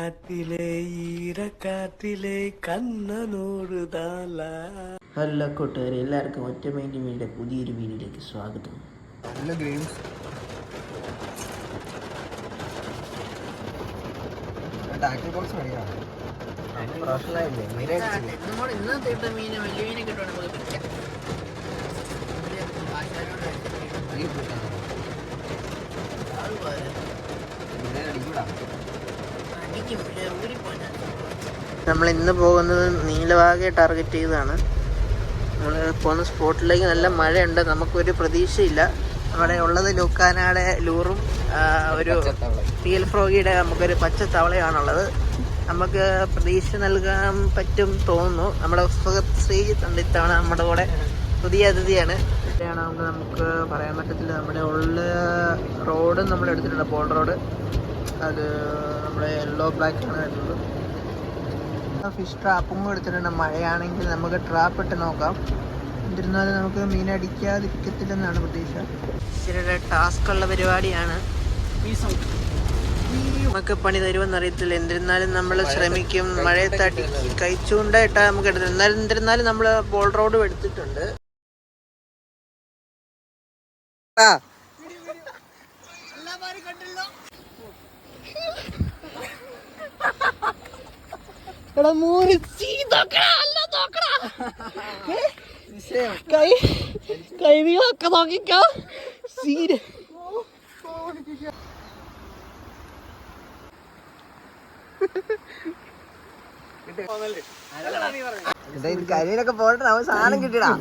കാറ്റിലെ ഈരക്കാറ്റിലെ കണ്ണനോടുതാല. Hello കൂട്ടുകാരെ, എല്ലാവർക്കും ഒറ്റമൈൻഡ് media പുതിയൊരു വീഡിയോയിലേക്ക് സ്വാഗതം. നല്ല ഗെയിംസ് ടാക്കിൾ ബോക്സ് മേടിക്കണം. പ്രൊഫഷണലായില്ലേ ഇന്നത്തെ മീൻ വലിയ മീനെ കിട്ടുവാണെങ്കിൽ നമ്മൾ ഇന്ന് പോകുന്നത് നീലവാകയെ ടാർഗറ്റ് ചെയ്താണ്. നമ്മൾ പോകുന്ന സ്പോട്ടിലേക്ക് നല്ല മഴയുണ്ട്. നമുക്കൊരു പ്രതീക്ഷയില്ല. അവിടെ ഉള്ളത് ലൂക്കാനാടെ ലൂറും ഒരു ടീൽ ഫ്രോഗിയുടെ നമുക്കൊരു പച്ച തവളയാണുള്ളത്. നമുക്ക് പ്രതീക്ഷ നൽകാൻ പറ്റും തോന്നുന്നു. നമ്മുടെ ശ്രീ ഇത്തവണ നമ്മുടെ കൂടെ പുതിയ അതിഥിയാണ്. ഇവിടെയാണെങ്കിൽ നമുക്ക് പറയാൻ പറ്റത്തില്ല. നമ്മുടെ ഉള്ള റോഡ് നമ്മൾ എടുത്തിട്ടുണ്ട്, പോൾ റോഡ്. അത് നമ്മുടെ യെല്ലോ ബ്ലാക്ക് ആണ് വരുന്നത്. ഫിഷ് ട്രാപ്പും എടുത്തിട്ടുണ്ട്. മഴയാണെങ്കിൽ നമുക്ക് ട്രാപ്പ് ഇട്ട് നോക്കാം. എന്നിരുന്നാലും നമുക്ക് മീൻ അടിക്കാതിരിക്കത്തില്ലെന്നാണ് പ്രതീക്ഷ. ഇച്ചിരി ടാസ്ക് ഉള്ള പരിപാടിയാണ്. നമുക്ക് പണി തരുമെന്നറിയത്തില്ല. എന്നിരുന്നാലും നമ്മൾ ശ്രമിക്കും. മഴയത്തടി കഴിച്ചുകൊണ്ടായിട്ടാ നമുക്ക് എടുത്തത്. എന്നിരുന്നാലും നമ്മൾ പോൾ റോഡും എടുത്തിട്ടുണ്ട്. കൈവികളൊക്കെ നോക്കിക്കോ. കരിയിലൊക്കെ പോട്ടെ, നമുക്ക് സാധനം കിട്ടിടാ.